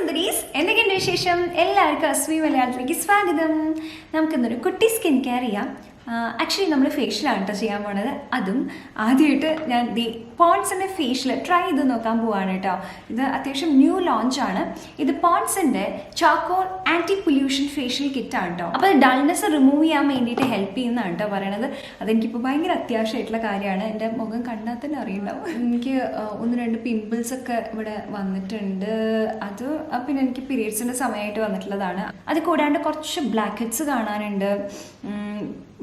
സുന്ദരീസ്, എന്തൊക്കെയുണ്ട് വിശേഷം? എല്ലാവർക്കും അസ്വി മലയാളത്തിലേക്ക് സ്വാഗതം. നമുക്കിന്നൊരു കുട്ടി സ്കിൻ കെയർ ചെയ്യാം. ആക്ച്വലി നമ്മൾ ഫേഷ്യലാണ് കേട്ടോ ചെയ്യാൻ പോണത്. അതും ആദ്യമായിട്ട് ഞാൻ പോൺസിൻ്റെ ഫേഷ്യൽ ട്രൈ ചെയ്ത് നോക്കാൻ പോവാണ് കേട്ടോ. ഇത് അത്യാവശ്യം ന്യൂ ലോഞ്ചാണ്. ഇത് പോൺസിൻ്റെ ചാർക്കോൾ ആൻറ്റി പൊല്യൂഷൻ ഫേഷ്യൽ കിറ്റാണ് കേട്ടോ. അപ്പോൾ ഡൾനെസ് റിമൂവ് ചെയ്യാൻ വേണ്ടിയിട്ട് ഹെൽപ്പ് ചെയ്യുന്നതാണ് കേട്ടോ പറയണത്. അതെനിക്കിപ്പോൾ ഭയങ്കര അത്യാവശ്യമായിട്ടുള്ള കാര്യമാണ്. എൻ്റെ മുഖം കണ്ടാൽ തന്നെ അറിയുണ്ടാവും. എനിക്ക് 1-2 പിമ്പിൾസ് ഒക്കെ ഇവിടെ വന്നിട്ടുണ്ട്. അത് പിന്നെ എനിക്ക് പീരിയഡ്സിൻ്റെ സമയമായിട്ട് വന്നിട്ടുള്ളതാണ്. അത് കൂടാണ്ട് കുറച്ച് ബ്ലാക്ക് ഹെഡ്സ് കാണാനുണ്ട്.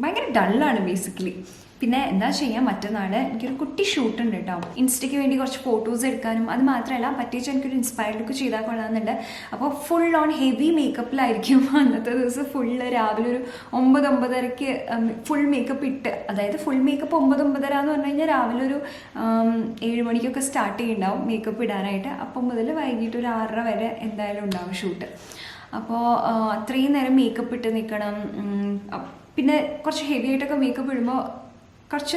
ഭയങ്കര ഡള്ളാണ് ബേസിക്കലി. പിന്നെ എന്താ ചെയ്യാൻ, മറ്റന്നാൾ എനിക്കൊരു കുട്ടി ഷൂട്ട് ഉണ്ട് കേട്ടോ. ഇൻസ്റ്റയ്ക്ക് വേണ്ടി കുറച്ച് ഫോട്ടോസ് എടുക്കാനും അത് മാത്രമല്ല പറ്റിച്ച് എനിക്കൊരു ഇൻസ്പയർഡ് ലുക്ക് ചെയ്താൽ കൊള്ളാമെന്നുണ്ട്. അപ്പോൾ ഫുൾ ഓൺ ഹെവി മേക്കപ്പിലായിരിക്കും അന്നത്തെ ദിവസം. ഫുള്ള് രാവിലെ ഒരു 9-9:30 ഫുൾ മേക്കപ്പ് ഇട്ട്, അതായത് ഫുൾ മേക്കപ്പ് 9-9:30 എന്ന് പറഞ്ഞു കഴിഞ്ഞാൽ രാവിലെ ഒരു 7 മണിക്കൊക്കെ സ്റ്റാർട്ട് ചെയ്യുന്നുണ്ടാവും മേക്കപ്പ് ഇടാനായിട്ട്. അപ്പം മുതൽ വൈകിട്ട് ഒരു 6:30 വരെ എന്തായാലും ഉണ്ടാവും ഷൂട്ട്. അപ്പോൾ അത്രയും നേരം മേക്കപ്പ് ഇട്ട് നിൽക്കണം. പിന്നെ കുറച്ച് ഹെവി ആയിട്ടൊക്കെ മേക്കപ്പ് ഇടുമ്പോൾ കുറച്ച്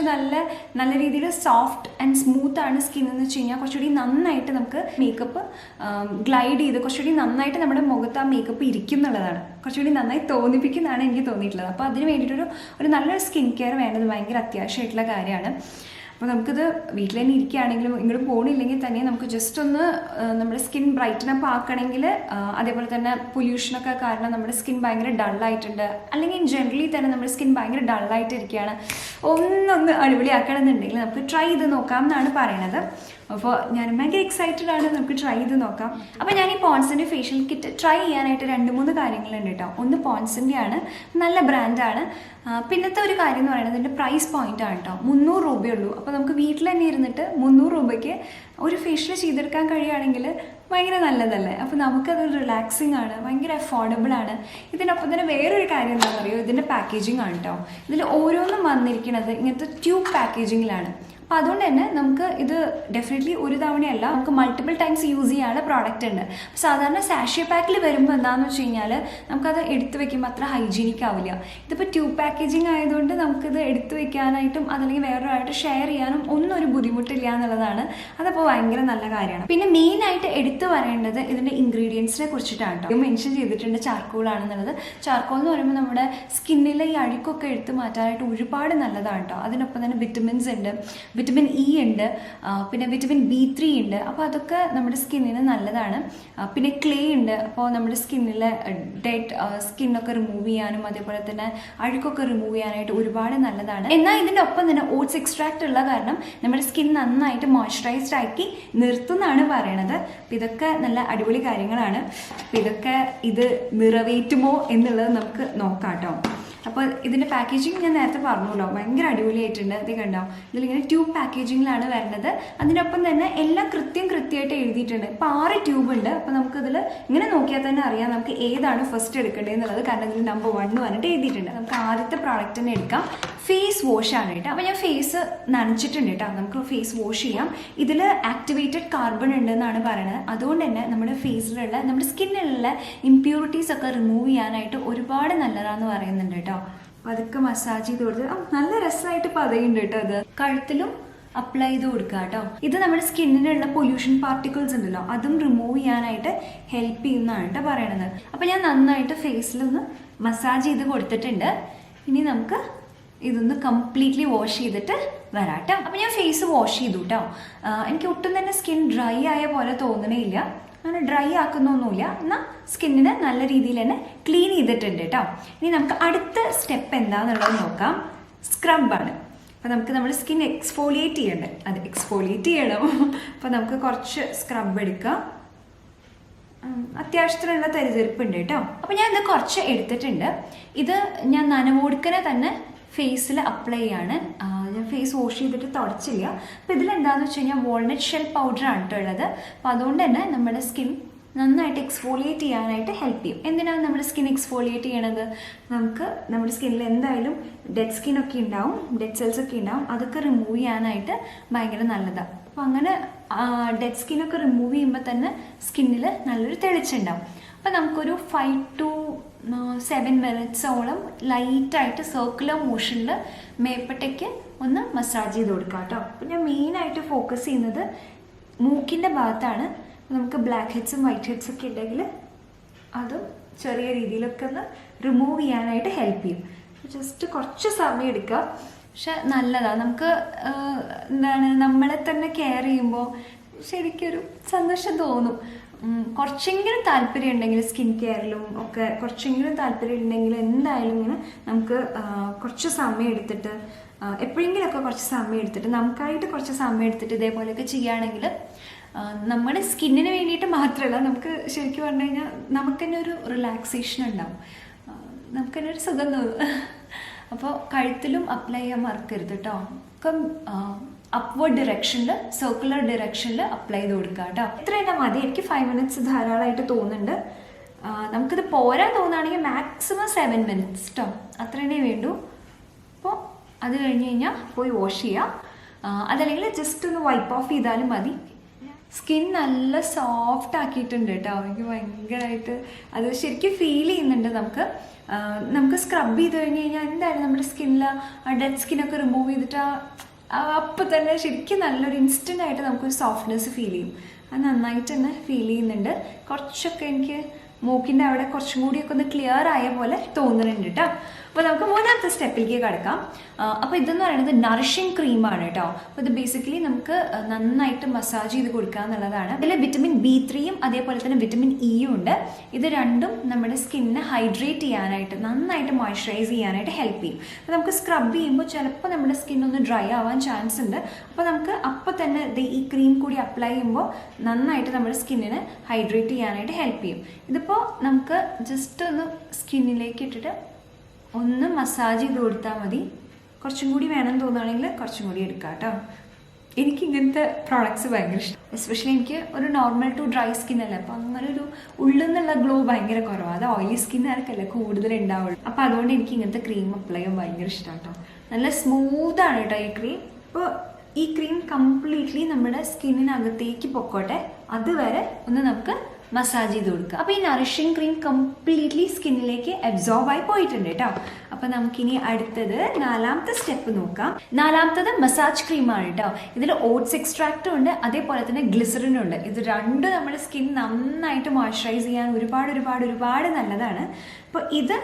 നല്ല രീതിയിൽ സോഫ്റ്റ് ആൻഡ് സ്മൂത്ത് ആണ് സ്കിൻ എന്ന് വെച്ച് കഴിഞ്ഞാൽ കുറച്ചുകൂടി നന്നായിട്ട് നമുക്ക് മേക്കപ്പ് ഗ്ലൈഡ് ചെയ്ത് കുറച്ചുകൂടി നന്നായിട്ട് നമ്മുടെ മുഖത്ത് ആ മേക്കപ്പ് ഇരിക്കും എന്നുള്ളതാണ്. കുറച്ചുകൂടി നന്നായി തോന്നിപ്പിക്കുന്നതാണ് എനിക്ക് തോന്നിയിട്ടുള്ളത്. അപ്പോൾ അതിന് വേണ്ടിയിട്ടൊരു നല്ലൊരു സ്കിൻ കെയർ വേണ്ടത് ഭയങ്കര അത്യാവശ്യമായിട്ടുള്ള കാര്യമാണ്. അപ്പോൾ നമുക്കിത് വീട്ടിൽ തന്നെ ഇരിക്കുകയാണെങ്കിലും ഇങ്ങോട്ട് പോകണില്ലെങ്കിൽ തന്നെ നമുക്ക് ജസ്റ്റ് ഒന്ന് നമ്മുടെ സ്കിൻ ബ്രൈറ്റൻ അപ്പ് ആക്കണമെങ്കിൽ, അതേപോലെ തന്നെ പൊല്യൂഷനൊക്കെ കാരണം നമ്മുടെ സ്കിൻ ഭയങ്കര ഡള്ളായിട്ടുണ്ട്, അല്ലെങ്കിൽ ജനറലി തന്നെ നമ്മുടെ സ്കിൻ ഭയങ്കര ഡള്ളായിട്ടിരിക്കുകയാണ്, ഒന്നൊന്ന് അടിപൊളിയാക്കണമെന്നുണ്ടെങ്കിൽ നമുക്ക് ട്രൈ ചെയ്ത് നോക്കാം എന്നാണ് പറയണത്. അപ്പോൾ ഞാൻ ഭയങ്കര എക്സൈറ്റഡ് ആണ്. നമുക്ക് ട്രൈ ചെയ്ത് നോക്കാം. അപ്പോൾ ഞാൻ ഈ പോൺസിൻ്റെ ഫേഷ്യൽ കിറ്റ് ട്രൈ ചെയ്യാനായിട്ട് 2-3 കാര്യങ്ങളുണ്ട് കേട്ടോ. ഒന്ന് പോൺസിൻ്റെ ആണ്, നല്ല ബ്രാൻഡാണ്. പിന്നത്തെ ഒരു കാര്യം എന്ന് പറയുന്നത് ഇതിൻ്റെ പ്രൈസ് പോയിൻ്റ് ആണ് കേട്ടോ. 300 രൂപയുള്ളൂ. അപ്പോൾ നമുക്ക് വീട്ടിൽ തന്നെ ഇരുന്നിട്ട് 300 രൂപയ്ക്ക് ഒരു ഫേഷ്യൽ ചെയ്തെടുക്കാൻ കഴിയുകയാണെങ്കിൽ ഭയങ്കര നല്ലതല്ലേ. അപ്പോൾ നമുക്കത് റിലാക്സിങ് ആണ്, ഭയങ്കര അഫോർഡബിൾ ആണ്. ഇതിനൊപ്പം തന്നെ വേറൊരു കാര്യം എന്താണെന്ന് അറിയോ, ഇതിൻ്റെ പാക്കേജിങ് ആണ് കേട്ടോ. ഇതിൽ ഓരോന്നും വന്നിരിക്കുന്നത് ഇങ്ങനത്തെ ട്യൂബ് പാക്കേജിങ്ങിലാണ്. അപ്പോൾ അതുകൊണ്ട് തന്നെ നമുക്ക് ഇത് ഡെഫിനറ്റ്ലി ഒരു തവണയല്ല, നമുക്ക് മൾട്ടിപ്പിൾ ടൈംസ് യൂസ് ചെയ്യാനുള്ള പ്രോഡക്റ്റ് ഉണ്ട്. സാധാരണ സാഷേ പാക്കിൽ വരുമ്പോൾ എന്താണെന്ന് വെച്ച് കഴിഞ്ഞാൽ നമുക്കത് എടുത്തു വെക്കുമ്പോൾ അത്ര ഹൈജീനിക് ആവില്ല. ഇതിപ്പോൾ ട്യൂബ് പാക്കേജിങ് ആയതുകൊണ്ട് നമുക്കിത് എടുത്തു വെക്കാനായിട്ടും അതല്ലെങ്കിൽ വേറൊരാളായിട്ട് ഷെയർ ചെയ്യാനും ഒന്നും ഒരു ബുദ്ധിമുട്ടില്ല എന്നുള്ളതാണ്. അതപ്പോൾ ഭയങ്കര നല്ല കാര്യമാണ്. പിന്നെ മെയിനായിട്ട് എടുത്തു പറയേണ്ടത് ഇതിൻ്റെ ഇൻഗ്രീഡിയൻസിനെ കുറിച്ചിട്ടാണ് കേട്ടോ. മെൻഷൻ ചെയ്തിട്ടുണ്ട് ചാർക്കോൾ ആണെന്നുള്ളത്. ചാർക്കോൾ എന്ന് പറയുമ്പോൾ നമ്മുടെ സ്കിന്നിലെ ഈ അഴുക്കൊക്കെ എടുത്ത് മാറ്റാനായിട്ട് ഒരുപാട് നല്ലതാണ് കേട്ടോ. അതിനൊപ്പം തന്നെ വിറ്റമിൻസ് ഉണ്ട്, വിറ്റമിൻ ഇ ഉണ്ട്, പിന്നെ വിറ്റമിൻ B3 ഉണ്ട്. അപ്പോൾ അതൊക്കെ നമ്മുടെ സ്കിന്നിന് നല്ലതാണ്. പിന്നെ ക്ലേ ഉണ്ട്. അപ്പോൾ നമ്മുടെ സ്കിന്നിലെ ഡെഡ് സ്കിന്നൊക്കെ റിമൂവ് ചെയ്യാനും അതേപോലെ തന്നെ അഴുക്കൊക്കെ റിമൂവ് ചെയ്യാനായിട്ട് ഒരുപാട് നല്ലതാണ്. എന്നാൽ ഇതിൻ്റെ ഒപ്പം തന്നെ ഓട്സ് എക്സ്ട്രാക്റ്റ് ഉള്ള കാരണം നമ്മുടെ സ്കിൻ നന്നായിട്ട് മോയ്സ്ചറൈസ്ഡ് ആക്കി നിർത്തുന്നതാണ് പറയണത്. അപ്പോൾ ഇതൊക്കെ നല്ല അടിപൊളി കാര്യങ്ങളാണ്. അപ്പോൾ ഇതൊക്കെ ഇത് നിറവേറ്റുമോ എന്നുള്ളത് നമുക്ക് നോക്കാം കേട്ടോ. അപ്പോൾ ഇതിൻ്റെ പാക്കേജിങ് ഞാൻ നേരത്തെ പറഞ്ഞല്ലോ, ഭയങ്കര അടിപൊളിയായിട്ടുണ്ട്. ഇത് കണ്ടോ, ഇതിലിങ്ങനെ ട്യൂബ് പാക്കേജിങ്ങിലാണ് വരുന്നത്. അതിനൊപ്പം തന്നെ എല്ലാം കൃത്യമായിട്ട് എഴുതിയിട്ടുണ്ട്. ഇപ്പോൾ 6 ട്യൂബ് ഉണ്ട്. അപ്പോൾ നമുക്കിതിൽ ഇങ്ങനെ നോക്കിയാൽ തന്നെ അറിയാം നമുക്ക് ഏതാണ് ഫസ്റ്റ് എടുക്കേണ്ടത് എന്നുള്ളത്. കാരണം ഇതിൽ നമ്പർ 1 പറഞ്ഞിട്ട് എഴുതിയിട്ടുണ്ട്. നമുക്ക് ആദ്യത്തെ പ്രോഡക്റ്റ് തന്നെ എടുക്കാം. ഫേസ് വാഷ് ആണ് കേട്ടോ. അപ്പോൾ ഞാൻ ഫേസ് നനച്ചിട്ടുണ്ട് കേട്ടോ. നമുക്ക് ഫേസ് വാഷ് ചെയ്യാം. ഇതിൽ ആക്ടിവേറ്റഡ് കാർബൺ ഉണ്ടെന്നാണ് പറയുന്നത്. അതുകൊണ്ട് തന്നെ നമ്മുടെ ഫേസിലുള്ള നമ്മുടെ സ്കിന്നിലുള്ള ഇംപ്യൂരിറ്റീസ് ഒക്കെ റിമൂവ് ചെയ്യാനായിട്ട് ഒരുപാട് നല്ലതാണെന്ന് പറയുന്നുണ്ട് കേട്ടോ. അതൊക്കെ മസാജ് ചെയ്ത് കൊടുത്ത് നല്ല രസമായിട്ട് പതയുണ്ട് കേട്ടോ. അത് കഴുത്തിലും അപ്ലൈ ചെയ്ത് കൊടുക്കുക കേട്ടോ. ഇത് നമ്മുടെ സ്കിന്നിലുള്ള പൊല്യൂഷൻ പാർട്ടിക്കിൾസ് ഉണ്ടല്ലോ, അതും റിമൂവ് ചെയ്യാനായിട്ട് ഹെൽപ്പ് ചെയ്യുന്നതാണ് കേട്ടോ പറയണത്. അപ്പോൾ ഞാൻ നന്നായിട്ട് ഫേസിലൊന്ന് മസാജ് ചെയ്ത് കൊടുത്തിട്ടുണ്ട്. ഇനി നമുക്ക് ഇതൊന്ന് കംപ്ലീറ്റ്ലി വാഷ് ചെയ്തിട്ട് വരാം കേട്ടോ. അപ്പോൾ ഞാൻ ഫേസ് വാഷ് ചെയ്തു കേട്ടോ. എനിക്ക് ഒട്ടും തന്നെ സ്കിൻ ഡ്രൈ ആയ പോലെ തോന്നണേ ഇല്ല. അങ്ങനെ ഡ്രൈ ആക്കുന്നൊന്നുമില്ല. എന്നാൽ സ്കിന്നിന് നല്ല രീതിയിൽ തന്നെ ക്ലീൻ ചെയ്തിട്ടുണ്ട് കേട്ടോ. ഇനി നമുക്ക് അടുത്ത സ്റ്റെപ്പ് എന്താണെന്നുള്ളത് നോക്കാം. സ്ക്രബാണ്. അപ്പോൾ നമുക്ക് നമ്മുടെ സ്കിൻ എക്സ്ഫോളിയേറ്റ് ചെയ്യണ്ടേ, അത് എക്സ്ഫോളിയേറ്റ് ചെയ്യണം. അപ്പോൾ നമുക്ക് കുറച്ച് സ്ക്രബ് എടുക്കാം. അത്യാവശ്യത്തിനുള്ള തരിതെരിപ്പുണ്ട് കേട്ടോ. അപ്പോൾ ഞാൻ ഇത് കുറച്ച് എടുത്തിട്ടുണ്ട്. ഇത് ഞാൻ നനവോടുക്കനെ തന്നെ ഫേസിൽ അപ്ലൈ ചെയ്യാണ്. ഞാൻ ഫേസ് വാഷ് ചെയ്തിട്ട് തുടച്ചില്ല. അപ്പോൾ ഇതിലെന്താണെന്ന് വെച്ച് കഴിഞ്ഞാൽ വാൾനട്ട് ഷെൽ പൗഡറാണ് കേട്ടോ ഉള്ളത്. അപ്പോൾ അതുകൊണ്ട് തന്നെ നമ്മുടെ സ്കിൻ നന്നായിട്ട് എക്സ്ഫോളിയേറ്റ് ചെയ്യാനായിട്ട് ഹെൽപ്പ് ചെയ്യും. എന്തിനാണ് നമ്മുടെ സ്കിൻ എക്സ്ഫോളിയേറ്റ് ചെയ്യണത്? നമുക്ക് നമ്മുടെ സ്കിന്നിൽ എന്തായാലും ഡെഡ് സ്കിന്നൊക്കെ ഉണ്ടാവും, ഡെഡ് സെൽസ് ഒക്കെ ഉണ്ടാവും. അതൊക്കെ റിമൂവ് ചെയ്യാനായിട്ട് ഭയങ്കര നല്ലതാണ്. അപ്പോൾ അങ്ങനെ ഡെഡ് സ്കിന്നൊക്കെ റിമൂവ് ചെയ്യുമ്പോൾ തന്നെ സ്കിന്നിൽ നല്ലൊരു തെളിച്ചുണ്ടാവും. അപ്പോൾ നമുക്കൊരു 5 to 7 മിനിറ്റ്സോളം ലൈറ്റായിട്ട് സർക്കുലർ മോഷനിൽ മേപ്പട്ടയ്ക്ക് ഒന്ന് മസാജ് ചെയ്ത് കൊടുക്കാം കേട്ടോ. അപ്പോൾ ഞാൻ മെയിനായിട്ട് ഫോക്കസ് ചെയ്യുന്നത് മൂക്കിൻ്റെ ഭാഗത്താണ്. നമുക്ക് ബ്ലാക്ക് ഹെഡ്സും വൈറ്റ് ഹെഡ്സും ഒക്കെ ഉണ്ടെങ്കിൽ അതും ചെറിയ രീതിയിലൊക്കെ ഒന്ന് റിമൂവ് ചെയ്യാനായിട്ട് ഹെൽപ്പ് ചെയ്യും. ജസ്റ്റ് കുറച്ച് സമയം എടുക്കുക, പക്ഷെ നല്ലതാണ്. നമുക്ക് എന്താണ് നമ്മളെ തന്നെ കെയർ ചെയ്യുമ്പോൾ ശരിക്കൊരു സന്തോഷം തോന്നും. കുറച്ചെങ്കിലും താല്പര്യം ഉണ്ടെങ്കിൽ സ്കിൻ കെയറിലും ഒക്കെ കുറച്ചെങ്കിലും താല്പര്യം ഉണ്ടെങ്കിൽ എന്തായാലും ഇങ്ങനെ നമുക്ക് കുറച്ച് സമയം എടുത്തിട്ട് എപ്പോഴെങ്കിലുമൊക്കെ കുറച്ച് സമയം എടുത്തിട്ട് നമുക്കായിട്ട് കുറച്ച് സമയം എടുത്തിട്ട് ഇതേപോലെയൊക്കെ ചെയ്യുകയാണെങ്കിൽ നമ്മുടെ സ്കിന്നിന് വേണ്ടിയിട്ട് മാത്രമല്ല, നമുക്ക് ശരിക്കും പറഞ്ഞു കഴിഞ്ഞാൽ നമുക്ക് തന്നെ ഒരു റിലാക്സേഷൻ ഉണ്ടാവും, നമുക്ക് തന്നെ ഒരു സുഖം തോന്നും. അപ്പോൾ കഴുത്തിലും അപ്ലൈ ചെയ്യാൻ മറക്കരുത് കേട്ടോ. ഒക്കെ അപ്വേർഡ് ഡിറക്ഷനിൽ, സർക്കുലർ ഡിറക്ഷനിൽ അപ്ലൈ ചെയ്ത് കൊടുക്കുക കേട്ടോ. ഇത്ര തന്നെ മതി. എനിക്ക് 5 minutes ധാരാളമായിട്ട് തോന്നുന്നുണ്ട്. നമുക്കിത് പോരാൻ തോന്നുകയാണെങ്കിൽ മാക്സിമം 7 minutes കേട്ടോ, അത്ര തന്നെ വേണ്ടൂ. അപ്പോൾ അത് കഴിഞ്ഞ് കഴിഞ്ഞാൽ പോയി വാഷ് ചെയ്യുക, അതല്ലെങ്കിൽ ജസ്റ്റ് ഒന്ന് വൈപ്പ് ഓഫ് ചെയ്താലും മതി. സ്കിൻ നല്ല സോഫ്റ്റ് ആക്കിയിട്ടുണ്ട് കേട്ടോ. എനിക്ക് ഭയങ്കരമായിട്ട് അത് ശരിക്കും ഫീൽ ചെയ്യുന്നുണ്ട്. നമുക്ക് സ്ക്രബ് ചെയ്ത് കഴിഞ്ഞ് കഴിഞ്ഞാൽ എന്തായാലും നമ്മുടെ സ്കിന്നിൽ ആ ഡെഡ് സ്കിന്നൊക്കെ റിമൂവ് ചെയ്തിട്ട് അപ്പം തന്നെ ശരിക്കും നല്ലൊരു ഇൻസ്റ്റൻ്റ് ആയിട്ട് നമുക്കൊരു സോഫ്റ്റ്നെസ് ഫീൽ ചെയ്യും. അത് നന്നായിട്ട് തന്നെ ഫീൽ ചെയ്യുന്നുണ്ട്. കുറച്ചൊക്കെ എനിക്ക് മൂക്കിൻ്റെ അവിടെ കുറച്ചും കൂടിയൊക്കെ ഒന്ന് ക്ലിയർ ആയ പോലെ തോന്നുന്നുണ്ട് കേട്ടോ. അപ്പോൾ നമുക്ക് മൂന്നാമത്തെ സ്റ്റെപ്പിലേക്ക് കിടക്കാം. അപ്പോൾ ഇതെന്ന് പറയുന്നത് നറിഷിങ് ക്രീമാണ് കേട്ടോ. അപ്പോൾ ഇത് ബേസിക്കലി നമുക്ക് നന്നായിട്ട് മസാജ് ചെയ്ത് കൊടുക്കുക എന്നുള്ളതാണ്. ഇതിൽ വിറ്റമിൻ B3യും അതേപോലെ തന്നെ വിറ്റമിൻ ഇയും ഉണ്ട്. ഇത് രണ്ടും നമ്മുടെ സ്കിന്നിനെ ഹൈഡ്രേറ്റ് ചെയ്യാനായിട്ട്, നന്നായിട്ട് മോയ്സ്ചറൈസ് ചെയ്യാനായിട്ട് ഹെൽപ്പ് ചെയ്യും. അപ്പോൾ നമുക്ക് സ്ക്രബ് ചെയ്യുമ്പോൾ ചിലപ്പോൾ നമ്മുടെ സ്കിന്നൊന്ന് ഡ്രൈ ആവാൻ ചാൻസ് ഉണ്ട്. അപ്പോൾ നമുക്ക് അപ്പോൾ തന്നെ ഈ ക്രീം കൂടി അപ്ലൈ ചെയ്യുമ്പോൾ നന്നായിട്ട് നമ്മുടെ സ്കിന്നിനെ ഹൈഡ്രേറ്റ് ചെയ്യാനായിട്ട് ഹെൽപ്പ് ചെയ്യും. ഇതിപ്പോൾ നമുക്ക് ജസ്റ്റ് ഒന്ന് സ്കിന്നിലേക്ക് ഇട്ടിട്ട് ഒന്ന് മസാജ് ചെയ്ത് കൊടുത്താൽ മതി. കുറച്ചും കൂടി വേണം തോന്നുകയാണെങ്കിൽ കുറച്ചും കൂടി എടുക്കാം കേട്ടോ. എനിക്ക് ഇങ്ങനത്തെ പ്രോഡക്ട്സ് ഭയങ്കര ഇഷ്ടം. എസ്പെഷ്യലി എനിക്ക് ഒരു നോർമൽ ടു ഡ്രൈ സ്കിന്നല്ല, അപ്പോൾ അങ്ങനെ ഒരു ഉള്ളിൽ നിന്നുള്ള ഗ്ലോ ഭയങ്കര കുറവാണ്. അത് ഓയിലി സ്കിന്നുകാർക്കല്ലേ കൂടുതൽ ഉണ്ടാവുള്ളൂ. അപ്പോൾ അതുകൊണ്ട് എനിക്ക് ഇങ്ങനത്തെ ക്രീം അപ്ലൈ ചെയ്യാൻ ഭയങ്കര ഇഷ്ടമാണ് കേട്ടോ. നല്ല സ്മൂത്താണ് കേട്ടോ ഈ ക്രീം. അപ്പോൾ ഈ ക്രീം കംപ്ലീറ്റ്ലി നമ്മുടെ സ്കിന്നിനകത്തേക്ക് പൊക്കോട്ടെ, അതുവരെ ഒന്ന് നമുക്ക് മസാജ് ചെയ്ത് കൊടുക്കുക. അപ്പോൾ ഈ നറിഷിങ് ക്രീം കംപ്ലീറ്റ്ലി സ്കിന്നിലേക്ക് അബ്സോർബ് ആയി പോയിട്ടുണ്ട് കേട്ടോ. അപ്പോൾ നമുക്കിനി അടുത്തത് 4ാമത്തെ സ്റ്റെപ്പ് നോക്കാം. 4ാമത്തത് മസാജ് ക്രീമാണ് കേട്ടോ. ഇതിൽ ഓട്സ് എക്സ്ട്രാക്റ്റും ഉണ്ട്, അതേപോലെ തന്നെ ഗ്ലിസറിനും ഉണ്ട്. ഇത് രണ്ടും നമ്മുടെ സ്കിൻ നന്നായിട്ട് മോയ്സ്ചറൈസ് ചെയ്യാൻ ഒരുപാട് നല്ലതാണ്. അപ്പോൾ ഇത്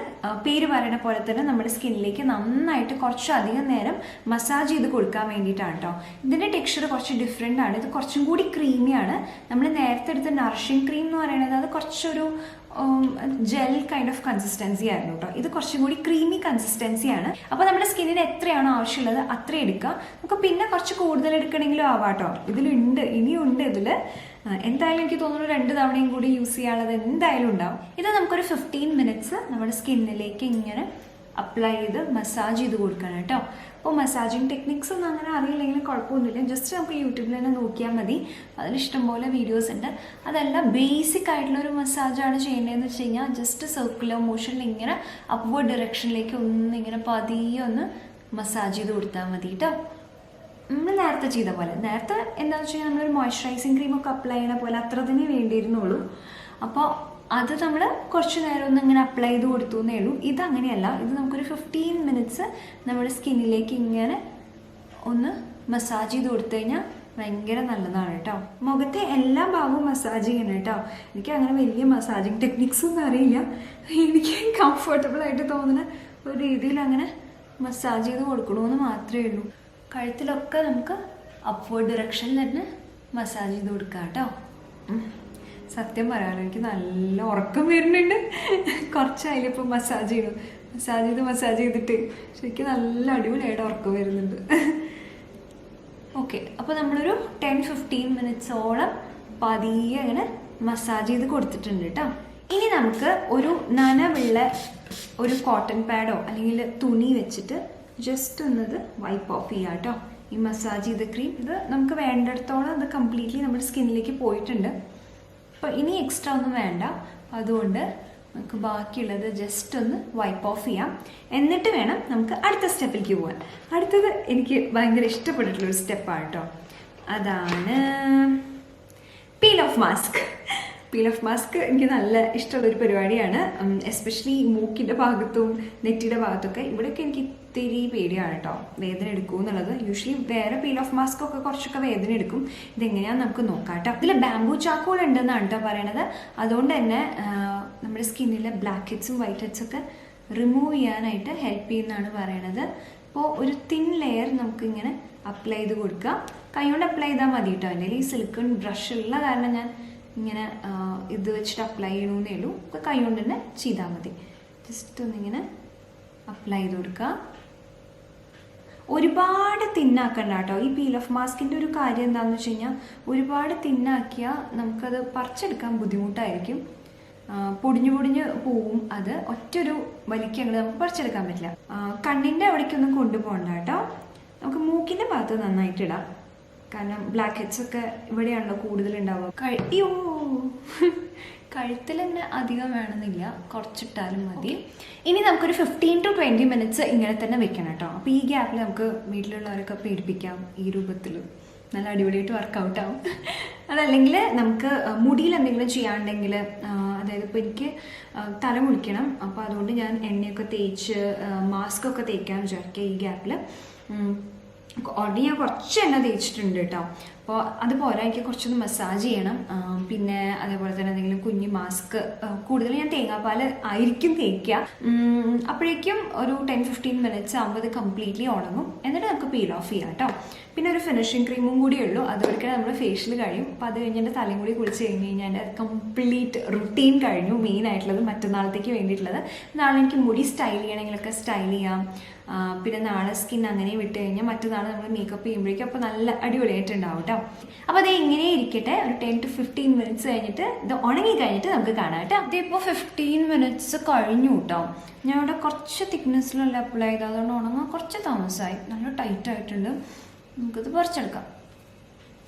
പേര് പറയുന്ന പോലെ തന്നെ നമ്മുടെ സ്കിന്നിലേക്ക് നന്നായിട്ട് കുറച്ചധികം നേരം മസാജ് ചെയ്ത് കൊടുക്കാൻ വേണ്ടിയിട്ടാണ് കേട്ടോ. ഇതിൻ്റെ ടെക്സ്ചർ കുറച്ച് ഡിഫറെൻ്റ് ആണ്. ഇത് കുറച്ചും കൂടി ക്രീമിയാണ്. നമ്മൾ നേരത്തെ എടുത്ത നറിഷിങ് ക്രീം എന്ന് പറയുന്നത് അത് കുറച്ചൊരു ജെൽ കൈൻഡ് ഓഫ് കൺസിസ്റ്റൻസി ആയിരുന്നു കേട്ടോ. ഇത് കുറച്ചും കൂടി ക്രീമി കൺസിസ്റ്റൻസിയാണ്. അപ്പോൾ നമ്മുടെ സ്കിന്നിന് എത്രയാണോ ആവശ്യമുള്ളത് അത്ര എടുക്കുക. നമുക്ക് പിന്നെ കുറച്ച് കൂടുതൽ എടുക്കണമെങ്കിലും ആവാട്ടോ. ഇതിലുണ്ട്, ഇനിയുണ്ട് ഇതിൽ. എന്തായാലും എനിക്ക് തോന്നുന്നു 2 തവണയും കൂടി യൂസ് ചെയ്യാനുള്ളത് എന്തായാലും ഉണ്ടാവും. ഇത് നമുക്കൊരു 15 minutes നമ്മുടെ സ്കിന്നിലേക്ക് ഇങ്ങനെ അപ്ലൈ ചെയ്ത് മസാജ് ചെയ്ത് കൊടുക്കണം കേട്ടോ. അപ്പോൾ മസാജിങ് ടെക്നിക്സ് ഒന്നും അങ്ങനെ അറിയില്ലെങ്കിലും കുഴപ്പമൊന്നുമില്ല. ജസ്റ്റ് നമുക്ക് യൂട്യൂബിൽ തന്നെ നോക്കിയാൽ മതി, അതിൽ ഇഷ്ടംപോലെ വീഡിയോസ് ഉണ്ട്. അതല്ല ബേസിക് ആയിട്ടുള്ളൊരു മസാജാണ് ചെയ്യേണ്ടതെന്ന് വെച്ച് കഴിഞ്ഞാൽ ജസ്റ്റ് സർക്കുലർ മോഷനിൽ ഇങ്ങനെ അപ്വേർഡ് ഡയറക്ഷനിലേക്ക് ഇങ്ങനെ പതിയെ ഒന്ന് മസാജ് ചെയ്ത് കൊടുത്താൽ മതി കേട്ടോ. നമ്മൾ നേരത്തെ ചെയ്ത പോലെ. നേരത്തെ എന്താണെന്ന് വെച്ച് കഴിഞ്ഞാൽ നമ്മളൊരു മോയ്സ്ചറൈസിങ് ക്രീമൊക്കെ അപ്ലൈ ചെയ്യണ പോലെ അത്ര തന്നെ വേണ്ടിയിരുന്നുള്ളൂ. അപ്പോൾ അത് നമ്മൾ കുറച്ച് നേരം ഒന്ന് ഇങ്ങനെ അപ്ലൈ ചെയ്ത് കൊടുത്തു എന്നേ ഉള്ളൂ. ഇതങ്ങനെയല്ല. ഇത് നമുക്കൊരു 15 minutes നമ്മുടെ സ്കിന്നിലേക്ക് ഇങ്ങനെ ഒന്ന് മസാജ് ചെയ്ത് കൊടുത്തു കഴിഞ്ഞാൽ ഭയങ്കര നല്ലതാണ് കേട്ടോ. മുഖത്തെ എല്ലാ ഭാഗവും മസാജ് ചെയ്യണം കേട്ടോ. എനിക്ക് അങ്ങനെ വലിയ മസാജിങ് ടെക്നിക്സ് ഒന്നും അറിയില്ല. എനിക്ക് കംഫർട്ടബിൾ ആയിട്ട് തോന്നുന്ന ഒരു രീതിയിൽ അങ്ങനെ മസാജ് ചെയ്ത് കൊടുക്കണമെന്ന് മാത്രമേ ഉള്ളൂ. കഴുത്തിലൊക്കെ നമുക്ക് അപ്വേർഡ് ഡയറക്ഷനിൽ തന്നെ മസാജ് ചെയ്ത് കൊടുക്കാം കേട്ടോ. സത്യം പറയാമല്ലോ, എനിക്ക് നല്ല ഉറക്കം വരുന്നുണ്ട്. കുറച്ചായാലും ഇപ്പം മസാജ് ചെയ്തിട്ട് ശരിക്കും നല്ല അടിപൊളിയായിട്ട് ഉറക്കം വരുന്നുണ്ട്. ഓക്കെ, അപ്പോൾ നമ്മളൊരു 10-15 minutesോളം പതിയെ അങ്ങനെ മസാജ് ചെയ്ത് കൊടുത്തിട്ടുണ്ട് കേട്ടോ. ഇനി നമുക്ക് ഒരു നനവുള്ള ഒരു കോട്ടൺ പാഡോ അല്ലെങ്കിൽ തുണി വെച്ചിട്ട് ജസ്റ്റ് ഒന്നത് വൈപ്പ് ഓഫ് ചെയ്യാം കേട്ടോ. ഈ മസാജ് ചെയ്ത ക്രീം ഇത് നമുക്ക് വേണ്ടിടത്തോളം അത് കംപ്ലീറ്റ്ലി നമ്മുടെ സ്കിന്നിലേക്ക് പോയിട്ടുണ്ട്. അപ്പോൾ ഇനി എക്സ്ട്രാ ഒന്നും വേണ്ട. അതുകൊണ്ട് നമുക്ക് ബാക്കിയുള്ളത് ജസ്റ്റ് ഒന്ന് വൈപ്പ് ഓഫ് ചെയ്യാം. എന്നിട്ട് വേണം നമുക്ക് അടുത്ത സ്റ്റെപ്പിലേക്ക് പോകാൻ. അടുത്തത് എനിക്ക് ഭയങ്കര ഇഷ്ടപ്പെട്ടിട്ടുള്ളൊരു സ്റ്റെപ്പാണ് കേട്ടോ. അതാണ് peel off mask. Peel off mask എനിക്ക് നല്ല ഇഷ്ടമുള്ളൊരു പരിപാടിയാണ്. എസ്പെഷ്യലി മൂക്കിൻ്റെ ഭാഗത്തും നെറ്റിയുടെ ഭാഗത്തൊക്കെ. ഇവിടെയൊക്കെ എനിക്ക് ഇത്തിരി പേടിയാണ് കേട്ടോ, വേദന എടുക്കും എന്നുള്ളത്. യൂഷ്വലി വേറെ പീൽ ഓഫ് മാസ്ക് ഒക്കെ കുറച്ചൊക്കെ വേദന എടുക്കും. ഇതെങ്ങനെയാണെന്ന് നമുക്ക് നോക്കാം കേട്ടോ. ഇതിൽ ബാംബൂ ചാർക്കോൾ ഉണ്ടെന്നാണ് കേട്ടോ പറയണത്. അതുകൊണ്ട് തന്നെ നമ്മുടെ സ്കിന്നിലെ ബ്ലാക്ക് ഹെഡ്സും വൈറ്റ് ഹെഡ്സും ഒക്കെ റിമൂവ് ചെയ്യാനായിട്ട് ഹെൽപ്പ് ചെയ്യുന്നതാണ് പറയണത്. അപ്പോൾ ഒരു തിൻ ലെയർ നമുക്കിങ്ങനെ അപ്ലൈ ചെയ്ത് കൊടുക്കുക. കൈ കൊണ്ട് അപ്ലൈ ചെയ്താൽ മതി കേട്ടോ. എൻ്റെ ഈ സിലിക്കൺ ബ്രഷ് ഉള്ള കാരണം ഞാൻ ഇങ്ങനെ ഇത് വെച്ചിട്ട് അപ്ലൈ ചെയ്യണമെന്നേ ഉള്ളൂ. അപ്പോൾ കൈ കൊണ്ട് തന്നെ ചെയ്താൽ മതി. ജസ്റ്റ് ഒന്നിങ്ങനെ അപ്ലൈ ചെയ്ത് കൊടുക്കുക. ഒരുപാട് തിന്നാക്കണ്ട കേട്ടോ. ഈ പീൽ ഓഫ് മാസ്കിൻ്റെ ഒരു കാര്യം എന്താണെന്ന് വെച്ച് കഴിഞ്ഞാൽ ഒരുപാട് തിന്നാക്കിയാൽ നമുക്കത് പറിച്ചെടുക്കാൻ ബുദ്ധിമുട്ടായിരിക്കും. പൊടിഞ്ഞു പോവും. അത് ഒറ്റൊരു വലിക്ക് അങ്ങോട്ട് നമുക്ക് പറിച്ചെടുക്കാൻ പറ്റില്ല. കണ്ണിൻ്റെ അവിടേക്കൊന്നും കൊണ്ടുപോകണ്ട കേട്ടോ. നമുക്ക് മൂക്കിൻ്റെ ഭാഗത്ത് നന്നായിട്ട് ഇടാം. കാരണം ബ്ലാക്ക് ഹെഡ്സ് ഒക്കെ ഇവിടെയാണല്ലോ കൂടുതലുണ്ടാവുക. കഴുത്തിൽ തന്നെ അധികം വേണമെന്നില്ല, കുറച്ചിട്ടാലും മതി. ഇനി നമുക്കൊരു 15 to 20 minutes ഇങ്ങനെ തന്നെ വെക്കണം കേട്ടോ. അപ്പോൾ ഈ ഗ്യാപ്പിൽ നമുക്ക് വീട്ടിലുള്ളവരൊക്കെ പേടിപ്പിക്കാം. ഈ രൂപത്തിൽ നല്ല അടിപൊളിയായിട്ട് വർക്കൗട്ട് ആവും. അതല്ലെങ്കിൽ നമുക്ക് മുടിയിൽ എന്തെങ്കിലും ചെയ്യാണ്ടെങ്കിൽ, അതായത് ഇപ്പോൾ എനിക്ക് തല മുടിക്കണം, അപ്പോൾ അതുകൊണ്ട് ഞാൻ എണ്ണയൊക്കെ തേച്ച് മാസ്ക് ഒക്കെ തേക്കാൻ വിചാരിക്കുക ഈ ഗ്യാപ്പിൽ. ഓൾറെഡി ഞാൻ കുറച്ച് എണ്ണ തേച്ചിട്ടുണ്ട് കേട്ടോ. അപ്പോൾ അതുപോലെ എനിക്ക് കുറച്ചൊന്ന് മസാജ് ചെയ്യണം. പിന്നെ അതേപോലെ തന്നെ എന്തെങ്കിലും കുഞ്ഞ് മാസ്ക്, കൂടുതൽ ഞാൻ തേങ്ങാപ്പാൽ ആയിരിക്കും തേക്കുക. അപ്പോഴേക്കും ഒരു 10-15 minutes ആകുമ്പോൾ ഇത് കംപ്ലീറ്റ്ലി ഉണങ്ങും. എന്നിട്ട് നമുക്ക് പീൽ ഓഫ് ചെയ്യാം കേട്ടോ. പിന്നെ ഒരു ഫിനിഷിങ് ക്രീമും കൂടിയേ ഉള്ളൂ. അതുകൊടുക്കാൻ നമ്മുടെ ഫേഷ്യൽ കഴിയും. അപ്പോൾ അത് കഴിഞ്ഞ് എൻ്റെ തലയും കൂടി കുളിച്ച് കഴിഞ്ഞ് കഴിഞ്ഞാൽ എൻ്റെ കംപ്ലീറ്റ് റുട്ടീൻ കഴിഞ്ഞു. മെയിൻ ആയിട്ടുള്ളത് മറ്റന്നാളത്തേക്ക് വേണ്ടിയിട്ടുള്ളത്. നാളെ എനിക്ക് മുടി സ്റ്റൈൽ ചെയ്യണമെങ്കിലൊക്കെ സ്റ്റൈൽ ചെയ്യാം. പിന്നെ നാളെ സ്കിൻ അങ്ങനെ വിട്ട് കഴിഞ്ഞാൽ മറ്റന്നാൾ നമ്മൾ മേക്കപ്പ് ചെയ്യുമ്പോഴേക്കും അപ്പോൾ നല്ല അടിപൊളിയായിട്ടുണ്ടാവും കേട്ടോ. അപ്പോൾ അത് ഇങ്ങനെ ഇരിക്കട്ടെ. ഒരു 10 to 15 minutes കഴിഞ്ഞിട്ട് ഇത് ഉണങ്ങി കഴിഞ്ഞിട്ട് നമുക്ക് കാണാം കേട്ടോ. ഇതിപ്പോൾ 15 minutes കഴിഞ്ഞു കേട്ടോ. ഞാൻ ഇവിടെ കുറച്ച് തിക്നെസ്സിലുള്ള അപ്ലൈ ചെയ്ത് അതുകൊണ്ട് ഉണങ്ങാൻ കുറച്ച് താമസമായി. നല്ല ടൈറ്റ് ആയിട്ടുണ്ട്. നമുക്കിത് പറിച്ചെടുക്കാം.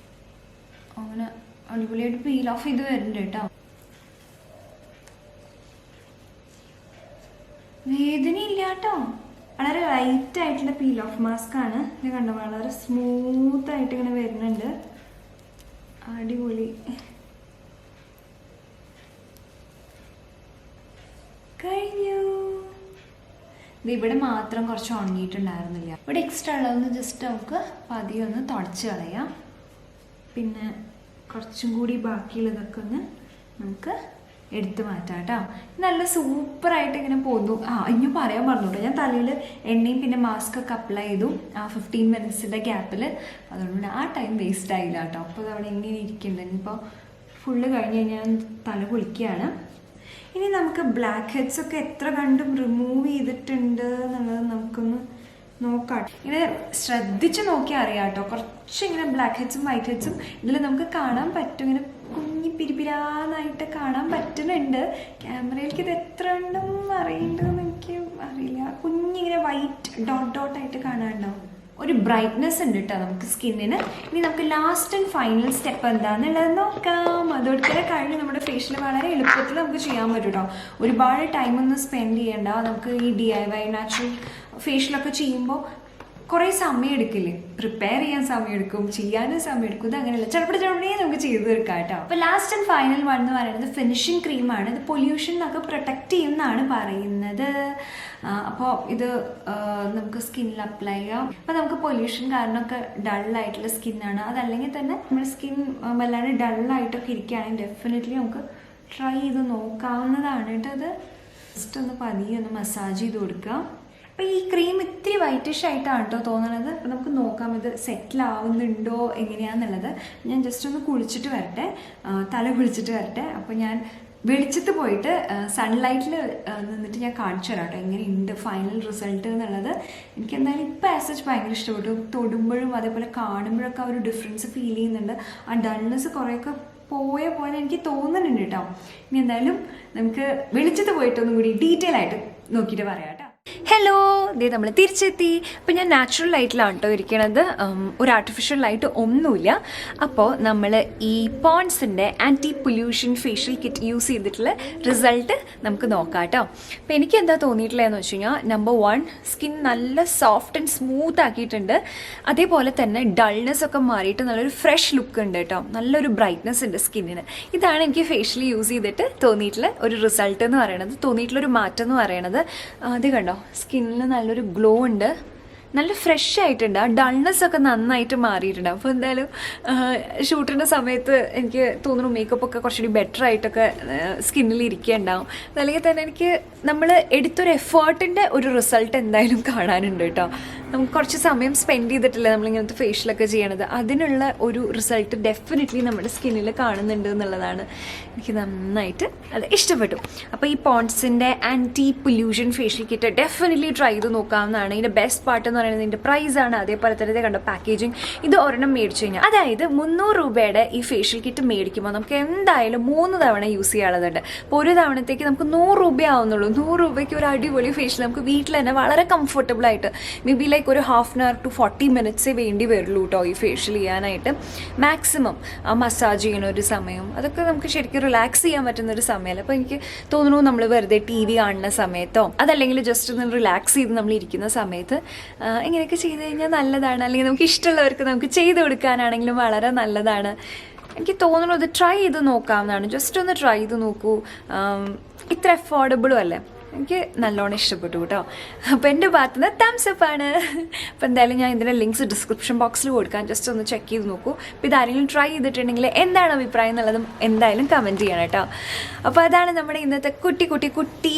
അങ്ങനെ അടിപൊളിയായിട്ട് പീൽ ഓഫ് ചെയ്ത് വരുന്നുണ്ട് കേട്ടോ. വേദനയില്ല കേട്ടോ. വളരെ ലൈറ്റ് ആയിട്ടുള്ള പീൽ ഓഫ് മാസ്ക് ആണ്. ഇത് കണ്ടോ, വളരെ സ്മൂത്ത് ആയിട്ട് ഇങ്ങനെ വരുന്നുണ്ട്. അടിപൊളി. കഴിഞ്ഞു. ഇവിടെ മാത്രം കുറച്ച് ഉണങ്ങിയിട്ടുണ്ടായിരുന്നില്ല. ഇവിടെ എക്സ്ട്രാ ഉള്ളതൊന്ന് ജസ്റ്റ് നമുക്ക് പതിയെ ഒന്ന് തുടച്ച് കളയാം. പിന്നെ കുറച്ചും കൂടി ബാക്കിയുള്ളതൊക്കെ ഒന്ന് നമുക്ക് എടുത്ത് മാറ്റാം കേട്ടോ. നല്ല സൂപ്പറായിട്ട് ഇങ്ങനെ പോന്നു. ഇനി പറയാൻ പറഞ്ഞോട്ടോ, ഞാൻ തലയിൽ എണ്ണയും പിന്നെ മാസ്ക് ഒക്കെ അപ്ലൈ ചെയ്തു 15 minutes ഗ്യാപ്പിൽ. അതുകൊണ്ട് ആ ടൈം വേസ്റ്റ് ആയില്ല കേട്ടോ. അപ്പോൾ അതവിടെ എങ്ങനെ ഇരിക്കുന്നുണ്ട്. ഇനിയിപ്പോൾ ഫുള്ള് കഴിഞ്ഞ് കഴിഞ്ഞാൽ തല കുളിക്കുകയാണ്. ഇനി നമുക്ക് ബ്ലാക്ക് ഹെഡ്സ് ഒക്കെ എത്ര കണ്ടും റിമൂവ് ചെയ്തിട്ടുണ്ട് എന്നുള്ളത് നമുക്കൊന്ന് നോക്കാം. ഇങ്ങനെ ശ്രദ്ധിച്ച് നോക്കിയാൽ അറിയാം കേട്ടോ. കുറച്ചിങ്ങനെ ബ്ലാക്ക് ഹെഡ്സും വൈറ്റ് ഹെഡ്സും ഇതിൽ നമുക്ക് കാണാൻ പറ്റും. ഇങ്ങനെ കുഞ്ഞി പിരിപിരാന്നായിട്ട് കാണാൻ പറ്റുന്നുണ്ട്. ക്യാമറയിലേക്ക് ഇത് എത്ര ഉണ്ടെന്നും അറിയേണ്ടതെന്ന് എനിക്ക് അറിയില്ല. കുഞ്ഞിങ്ങനെ വൈറ്റ് ഡോട്ടായിട്ട് കാണാനുണ്ടാവും. ഒരു ബ്രൈറ്റ്നെസ് ഉണ്ട് കേട്ടോ നമുക്ക് സ്കിന്നിന്. ഇനി നമുക്ക് ലാസ്റ്റ് ആൻഡ് ഫൈനൽ സ്റ്റെപ്പ് എന്താണെന്നുള്ളത് നോക്കാം. അതോടെ കഴിഞ്ഞ് നമ്മുടെ ഫേഷ്യൽ വളരെ എളുപ്പത്തിൽ നമുക്ക് ചെയ്യാൻ പറ്റും കേട്ടോ. ഒരുപാട് ടൈമൊന്നും സ്പെൻഡ് ചെയ്യേണ്ട. നമുക്ക് ഈ DIY നാച്ചുറൽ ഫേഷ്യലൊക്കെ ചെയ്യുമ്പോൾ കുറേ സമയം എടുക്കില്ലേ, പ്രിപ്പയർ ചെയ്യാൻ സമയം എടുക്കും, ചെയ്യാനും സമയം എടുക്കും. ഇത് അങ്ങനെയല്ല, ചിലപ്പോൾ നമുക്ക് ചെയ്ത് തീർക്കാം കേട്ടോ. അപ്പോൾ ലാസ്റ്റ് ആൻഡ് ഫൈനൽ വൺ എന്ന് പറയുന്നത് ഫിനിഷിംഗ് ക്രീമാണ്. ഇത് പൊല്യൂഷനൊക്കെ പ്രൊട്ടക്റ്റ് ചെയ്യുന്നതാണ് പറയുന്നത്. അപ്പോൾ ഇത് നമുക്ക് സ്കിന്നിൽ അപ്ലൈ ചെയ്യാം. അപ്പോൾ നമുക്ക് പൊല്യൂഷൻ കാരണമൊക്കെ ഡള്ളായിട്ടുള്ള സ്കിന്നാണ്, അതല്ലെങ്കിൽ തന്നെ നമ്മുടെ സ്കിൻ വല്ലാണ്ട് ഡള്ളായിട്ടൊക്കെ ഇരിക്കുകയാണെങ്കിൽ ഡെഫിനറ്റ്ലി നമുക്ക് ട്രൈ ചെയ്ത് നോക്കാവുന്നതാണ് കേട്ടോ. അത് ജസ്റ്റ് ഒന്ന് പതിയെ ഒന്ന് മസാജ് ചെയ്ത് കൊടുക്കുക. അപ്പോൾ ഈ ക്രീം ഇത്തിരി വൈറ്റിഷ് ആയിട്ടാണ് കേട്ടോ തോന്നുന്നത്. അപ്പോൾ നമുക്ക് നോക്കാം ഇത് സെറ്റിൽ ആവുന്നുണ്ടോ എങ്ങനെയാണെന്നുള്ളത്. ഞാൻ ജസ്റ്റ് ഒന്ന് കുളിച്ചിട്ട് വരട്ടെ, തല കുളിച്ചിട്ട് വരട്ടെ. അപ്പോൾ ഞാൻ വെളിച്ചത്ത് പോയിട്ട് സൺലൈറ്റിൽ നിന്നിട്ട് ഞാൻ കാണിച്ചു തരാം കേട്ടോ എങ്ങനെയുണ്ട് ഫൈനൽ റിസൾട്ട് എന്നുള്ളത്. എനിക്ക് എന്തായാലും ഇപ്പോൾ ആസച്ച് ഭയങ്കര ഇഷ്ടപ്പെട്ടു. തൊടുമ്പോഴും അതേപോലെ കാണുമ്പോഴൊക്കെ ആ ഒരു ഡിഫറൻസ് ഫീൽ ചെയ്യുന്നുണ്ട്. ആ ഡൾനെസ് കുറേയൊക്കെ പോയ പോലെ എനിക്ക് തോന്നുന്നുണ്ട് കേട്ടോ. ഇനി എന്തായാലും നമുക്ക് വെളിച്ചത്ത് പോയിട്ടൊന്നും കൂടി ഡീറ്റെയിൽ ആയിട്ട് നോക്കിയിട്ട് പറയാം കേട്ടോ. ഹലോ, ഇതേ നമ്മൾ തിരിച്ചെത്തി. അപ്പോൾ ഞാൻ നാച്ചുറൽ ലൈറ്റിലാണ് കേട്ടോ ഇരിക്കണത്. ഒരു ആർട്ടിഫിഷ്യൽ ലൈറ്റ് ഒന്നുമില്ല. അപ്പോൾ നമ്മൾ ഈ പോൺസിൻ്റെ anti pollution facial kit use ചെയ്തിട്ടുള്ള റിസൾട്ട് നമുക്ക് നോക്കാം കേട്ടോ. അപ്പോൾ എനിക്ക് എന്താ തോന്നിയിട്ടുള്ളതെന്ന് വെച്ച് കഴിഞ്ഞാൽ, നമ്പർ 1, സ്കിൻ നല്ല സോഫ്റ്റ് ആൻഡ് സ്മൂത്ത് ആക്കിയിട്ടുണ്ട്. അതേപോലെ തന്നെ ഡൾനെസ് ഒക്കെ മാറിയിട്ട് നല്ലൊരു ഫ്രഷ് ലുക്ക് ഉണ്ട് കേട്ടോ. നല്ലൊരു ബ്രൈറ്റ്നെസ് ഉണ്ട് സ്കിന്നിന്. ഇതാണ് എനിക്ക് ഫേഷ്യൽ യൂസ് ചെയ്തിട്ട് തോന്നിയിട്ടുള്ള ഒരു റിസൾട്ട് എന്ന് പറയുന്നത്, തോന്നിയിട്ടുള്ളൊരു മാറ്റം എന്ന് പറയുന്നത്. അത് കണ്ടോ, കണ്ടോ സ്കിന്നിന് നല്ലൊരു ഗ്ലോ ഉണ്ട്, നല്ല ഫ്രഷ് ആയിട്ടുണ്ട്. ആ ഡൾനെസ് ഒക്കെ നന്നായിട്ട് മാറിയിട്ടുണ്ട്. അപ്പോൾ എന്തായാലും ഷൂട്ടിൻ്റെ സമയത്ത് എനിക്ക് തോന്നുന്നു മേക്കപ്പ് ഒക്കെ കുറച്ചുകൂടി ബെറ്റർ ആയിട്ടൊക്കെ സ്കിന്നിൽ ഇരിക്കുകയുണ്ടാവും. അല്ലെങ്കിൽ തന്നെ എനിക്ക് നമ്മൾ എടുത്തൊരു എഫേർട്ടിൻ്റെ ഒരു റിസൾട്ട് എന്തായാലും കാണാനുണ്ട് കേട്ടോ. നമുക്ക് കുറച്ച് സമയം സ്പെൻഡ് ചെയ്തിട്ടില്ല നമ്മളിങ്ങനത്തെ ഫേഷ്യലൊക്കെ ചെയ്യണത്, അതിനുള്ള ഒരു റിസൾട്ട് ഡെഫിനറ്റ്ലി നമ്മുടെ സ്കിന്നിൽ കാണുന്നുണ്ട് എന്നുള്ളതാണ് എനിക്ക് നന്നായിട്ട് അത് ഇഷ്ടപ്പെട്ടു. അപ്പോൾ ഈ പോൺസിൻ്റെ anti pollution facial kit definitely try ചെയ്ത് നോക്കാവുന്നതാണ്. ഇതിൻ്റെ ബെസ്റ്റ് പാർട്ട് എന്ന് പറയുന്നത് ഇതിൻ്റെ പ്രൈസാണ്. അതേപോലെ തന്നെ കണ്ട പാക്കേജിങ്, ഇത് ഒരെണ്ണം മേടിച്ചു കഴിഞ്ഞാൽ അതായത് 300 രൂപയുടെ ഈ ഫേഷ്യൽ കിറ്റ് മേടിക്കുമ്പോൾ നമുക്ക് എന്തായാലും 3 തവണ യൂസ് ചെയ്യാനുള്ളതുണ്ട്. അപ്പോൾ ഒരു തവണത്തേക്ക് നമുക്ക് 100 രൂപയാവുന്നുള്ളൂ. 100 രൂപയ്ക്ക് ഒരു അടിപൊളി ഫേഷ്യൽ നമുക്ക് വീട്ടിൽ തന്നെ വളരെ കംഫർട്ടബിൾ ആയിട്ട് മേ ബി ലൈക്ക് ഒരു ½ hour to 40 minutes വേണ്ടി വരുള്ളൂ കേട്ടോ ഈ ഫേഷ്യൽ ചെയ്യാനായിട്ട്. മാക്സിമം മസാജ് ചെയ്യുന്ന ഒരു സമയം, അതൊക്കെ നമുക്ക് ശരിക്കും റിലാക്സ് ചെയ്യാൻ പറ്റുന്ന ഒരു സമയമല്ല. അപ്പോൾ എനിക്ക് തോന്നുന്നു നമ്മൾ വെറുതെ TV കാണുന്ന സമയത്തോ അതല്ലെങ്കിൽ ജസ്റ്റ് ഒന്ന് റിലാക്സ് ചെയ്ത് നമ്മൾ ഇരിക്കുന്ന സമയത്ത് ഇങ്ങനെയൊക്കെ ചെയ്ത് കഴിഞ്ഞാൽ നല്ലതാണ്. അല്ലെങ്കിൽ നമുക്ക് ഇഷ്ടമുള്ളവർക്ക് നമുക്ക് ചെയ്ത് കൊടുക്കാനാണെങ്കിലും വളരെ നല്ലതാണ്. എനിക്ക് തോന്നുന്നു അത് ട്രൈ ചെയ്ത് നോക്കാവുന്നതാണ്. ജസ്റ്റ് ഒന്ന് ട്രൈ ചെയ്ത് നോക്കൂ. ഇത്ര അഫോർഡബിളും അല്ലേ. എനിക്ക് നല്ലോണം ഇഷ്ടപ്പെട്ടു കേട്ടോ. അപ്പോൾ എൻ്റെ ഭാഗത്തു നിന്ന് തംസ് അപ്പ് ആണ്. അപ്പോൾ എന്തായാലും ഞാൻ ഇതിൻ്റെ ലിങ്ക്സ് ഡിസ്ക്രിപ്ഷൻ ബോക്സിൽ കൊടുക്കാൻ, ജസ്റ്റ് ഒന്ന് ചെക്ക് ചെയ്ത് നോക്കൂ. അപ്പോൾ ഇതാരെങ്കിലും ട്രൈ ചെയ്തിട്ടുണ്ടെങ്കിൽ എന്താണ് അഭിപ്രായം എന്നുള്ളതും എന്തായാലും കമൻറ്റ് ചെയ്യണം കേട്ടോ. അപ്പോൾ അതാണ് നമ്മുടെ ഇന്നത്തെ കുട്ടി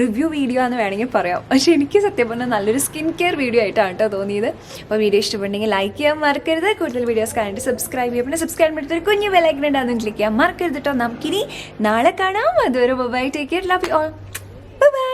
റിവ്യൂ വീഡിയോ എന്ന് വേണമെങ്കിൽ പറയാം. പക്ഷേ എനിക്ക് സത്യം പറഞ്ഞാൽ നല്ലൊരു സ്കിൻ കെയർ വീഡിയോ ആയിട്ടാണ് കേട്ടോ തോന്നിയത്. അപ്പോൾ വീഡിയോ ഇഷ്ടപ്പെട്ടെങ്കിൽ ലൈക്ക് ചെയ്യാൻ മറക്കരുത്. കൂടുതൽ വീഡിയോസ് കാണാനായിട്ട് സബ്സ്ക്രൈബ് ചെയ്യുക. പിന്നെ സബ്സ്ക്രൈബ് ചെയ്തിട്ട് കുഞ്ഞു ബെല്ലൈക്കൺ ഉണ്ട്, അതും ക്ലിക്ക് ചെയ്യാൻ മറക്കരുത് കേട്ടോ. നമുക്കിനി നാളെ കാണാം. അതുവരെ bye, take care, love you all. Bye-bye.